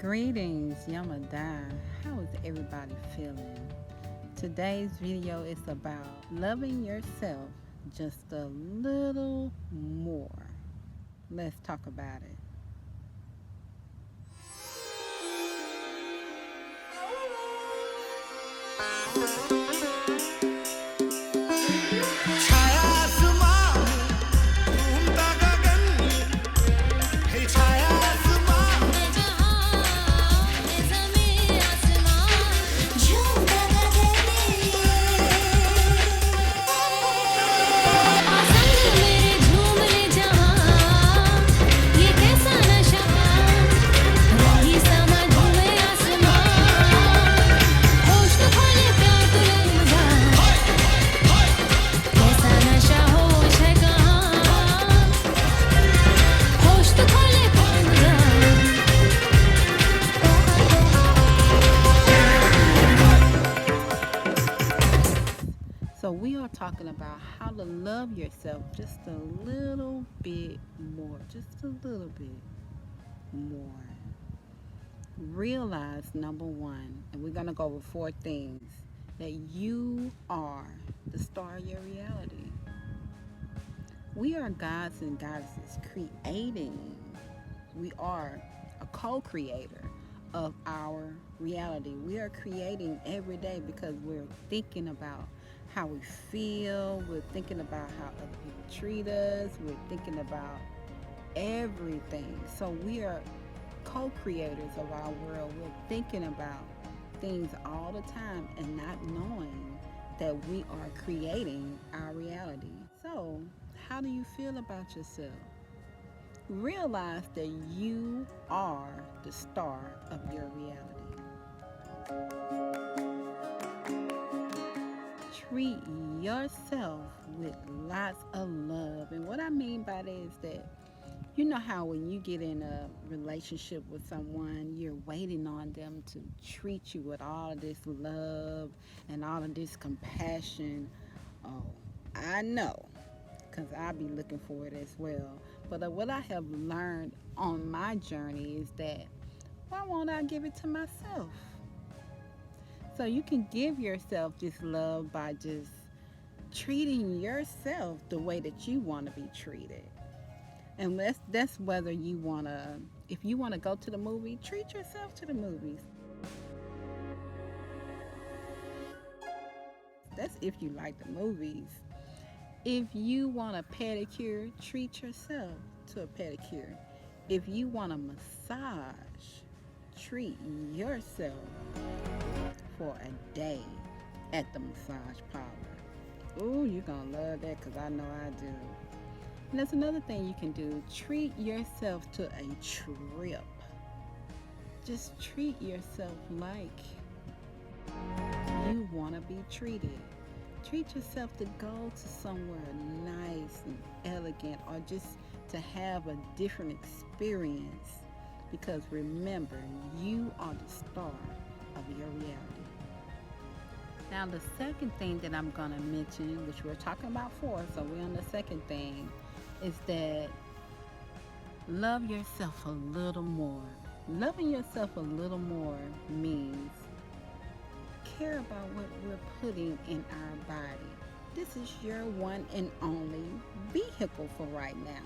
Greetings, Yamada. How is everybody feeling? Today's video is about loving yourself just a little more. Let's talk about it. So we are talking about how to love yourself just a little bit more, just a little bit more. Realize number one, and we're going to go over 4 things, that you are the star of your reality. We are gods and goddesses creating. We are a co-creator of our reality. We are creating every day because we're thinking about how we feel, we're thinking about how other people treat us, we're thinking about everything. So we are co-creators of our world. We're thinking about things all the time and not knowing that we are creating our reality. So how do you feel about yourself? Realize that you are the star of your reality. Treat yourself with lots of love. And what I mean by that is that you know how when you get in a relationship with someone, you're waiting on them to treat you with all of this love and all of this compassion. Oh, I know, because I be looking for it as well. But what I have learned on my journey is that why won't I give it to myself? So you can give yourself this love by just treating yourself the way that you want to be treated. And that's whether you want to, if you want to go to the movie, treat yourself to the movies. That's if you like the movies. If you want a pedicure, treat yourself to a pedicure. If you want a massage, treat yourself for a day at the massage parlor. Ooh, you're going to love that because I know I do. And that's another thing you can do. Treat yourself to a trip. Just treat yourself like you want to be treated. Treat yourself to go to somewhere nice and elegant, or just to have a different experience. Because remember, you are the star of your reality. Now the second thing that I'm going to mention, which we're talking about 4, so we're on the second thing, is that love yourself a little more. Loving yourself a little more means care about what we're putting in our body. This is your one and only vehicle for right now.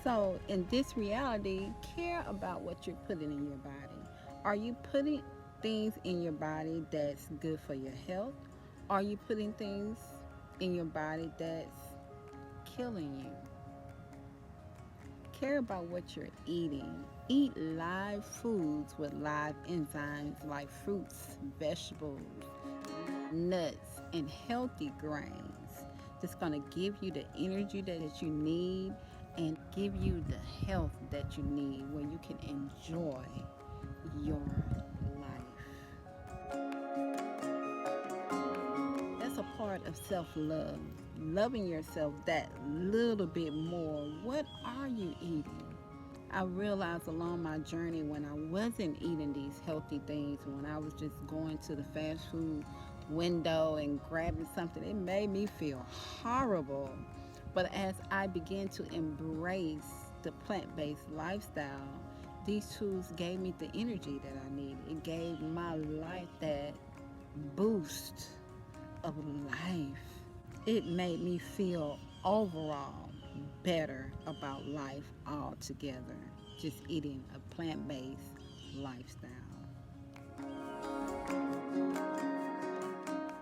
So in this reality, care about what you're putting in your body. Are you putting things in your body that's good for your health? Are you putting things in your body that's killing you? Care about what you're eating. Eat live foods with live enzymes like fruits, vegetables, nuts, and healthy grains. That's going to give you the energy that you need and give you the health that you need where you can enjoy your life. That's a part of self-love. Loving yourself that little bit more. What are you eating? I realized along my journey when I wasn't eating these healthy things, when I was just going to the fast food window and grabbing something, it made me feel horrible. But as I began to embrace the plant-based lifestyle, these tools gave me the energy that I needed. It gave my life that boost of life. It made me feel overall better about life altogether. Just eating a plant based lifestyle.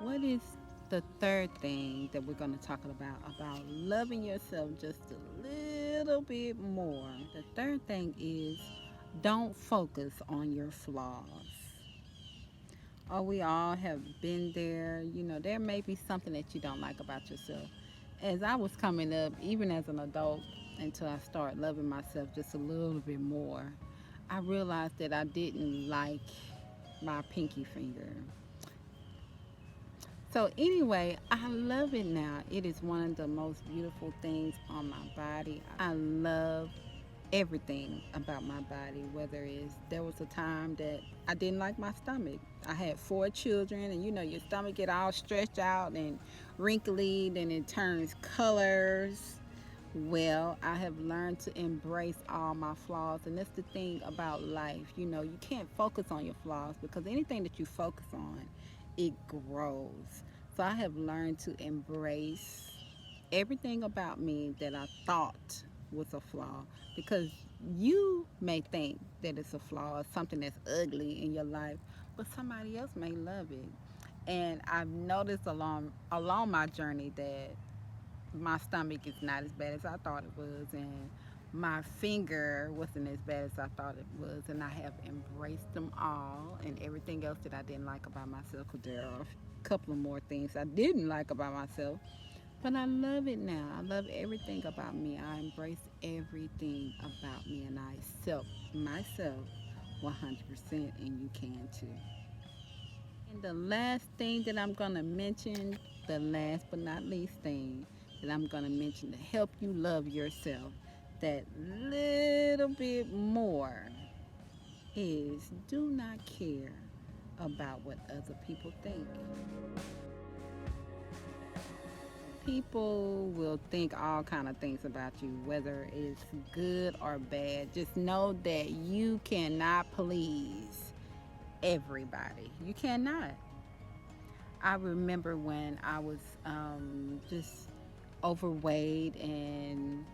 What is the third thing that we're going to talk about loving yourself just a little bit more? The third thing is don't focus on your flaws. Oh, we all have been there. You know, there may be something that you don't like about yourself. As I was coming up, even as an adult, until I started loving myself just a little bit more, I realized that I didn't like my pinky finger. So, anyway, I love it now. It is one of the most beautiful things on my body. I love everything about my body, whether it's there was a time that I didn't like my stomach. I had 4 children, and you know your stomach get all stretched out and wrinkly, then it turns colors. Well, I have learned to embrace all my flaws, and that's the thing about life. You know, you can't focus on your flaws because anything that you focus on, it grows. So I have learned to embrace everything about me that I thought was a flaw, because you may think that it's a flaw, something that's ugly in your life, but somebody else may love it. And I've noticed along my journey that my stomach is not as bad as I thought it was, and my finger wasn't as bad as I thought it was, and I have embraced them all and everything else that I didn't like about myself. Because there are a couple of more things I didn't like about myself, but I love it now. I love everything about me. I embrace everything about me, and I accept myself 100%, and you can too. And the last thing that I'm going to mention, the last but not least thing that I'm going to mention to help you love yourself that little bit more is do not care about what other people think. People will think all kind of things about you, whether it's good or bad. Just know that you cannot please everybody. You cannot. I remember when I was just overweight, and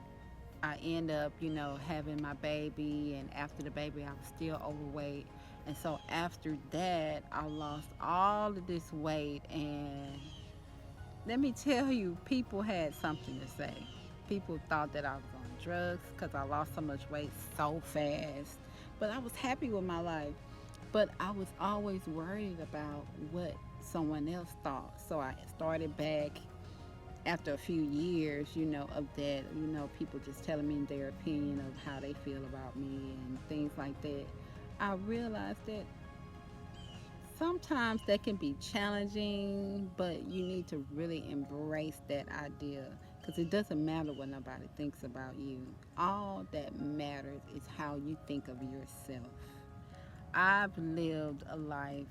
I end up, you know, having my baby, and after the baby I was still overweight. And so after that I lost all of this weight, and let me tell you, people had something to say. People thought that I was on drugs because I lost so much weight so fast. But I was happy with my life. But I was always worried about what someone else thought. So I started back after a few years, you know, of that, you know, people just telling me their opinion of how they feel about me and things like that. I realized that sometimes that can be challenging, but you need to really embrace that idea, because it doesn't matter what nobody thinks about you. All that matters is how you think of yourself. I've lived a life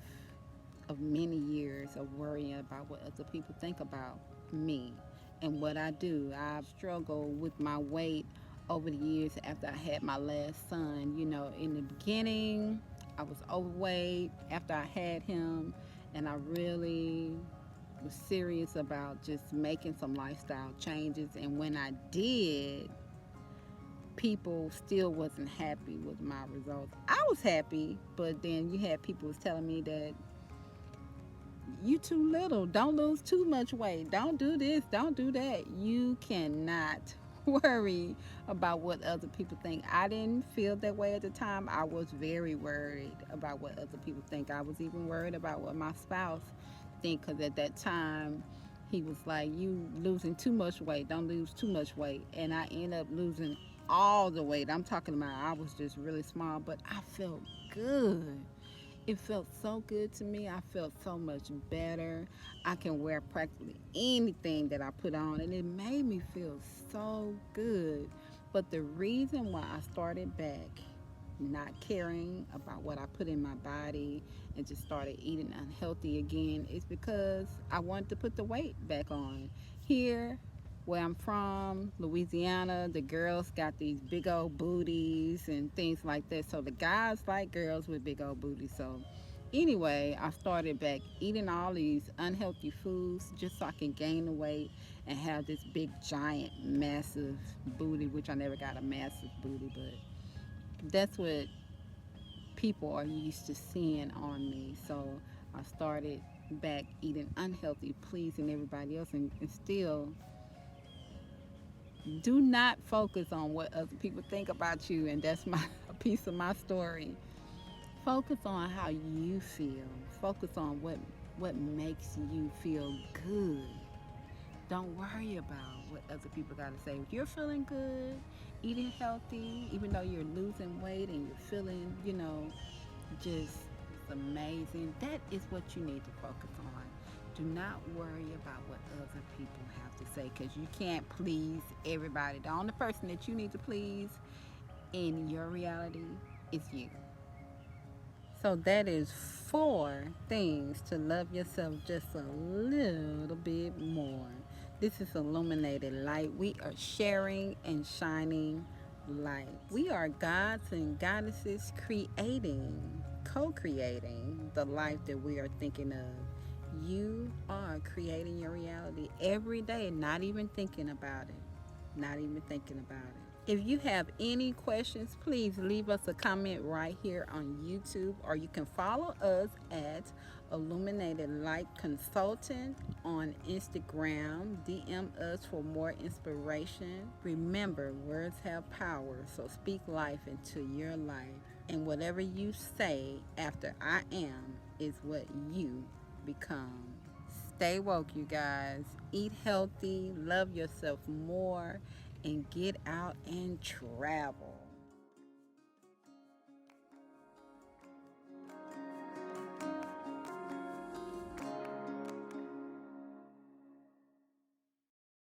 of many years of worrying about what other people think about me and what I do. I've struggled with my weight over the years after I had my last son. You know, in the beginning, I was overweight after I had him, and I really was serious about just making some lifestyle changes. And when I did, people still wasn't happy with my results. I was happy, but then you had people was telling me that you too little. Don't lose too much weight. Don't do this. Don't do that. You cannot worry about what other people think. I didn't feel that way at the time. I was very worried about what other people think. I was even worried about what my spouse think, because at that time he was like, you losing too much weight. Don't lose too much weight. And I ended up losing all the weight. I'm talking about I was just really small, but I felt good. It felt so good to me. I felt so much better. I can wear practically anything that I put on, and it made me feel so good. But the reason why I started back not caring about what I put in my body and just started eating unhealthy again is because I wanted to put the weight back on. Here, Where I'm from, Louisiana, the girls got these big old booties and things like that. So the guys like girls with big old booties. So anyway, I started back eating all these unhealthy foods just so I can gain the weight and have this big, giant, massive booty, which I never got a massive booty, but that's what people are used to seeing on me. So I started back eating unhealthy, pleasing everybody else, and still do not focus on what other people think about you. And that's my a piece of my story. Focus on how you feel. Focus on what makes you feel good. Don't worry about what other people got to say. If you're feeling good, eating healthy, even though you're losing weight and you're feeling, just it's amazing. That is what you need to focus on. Do not worry about what other people have to say because you can't please everybody. The only person that you need to please in your reality is you. So that is 4 things to love yourself just a little bit more. This is Illuminated Light. We are sharing and shining light. We are gods and goddesses creating, co creating the life that we are thinking of. You are creating your reality every day, not even thinking about it. Not even thinking about it. If you have any questions, please leave us a comment right here on YouTube, or you can follow us at Illuminated Light Consultant on Instagram. DM us for more inspiration. Remember, words have power, so speak life into your life. And whatever you say after I am is what you become. Stay woke, you guys. Eat healthy, love yourself more, and get out and travel.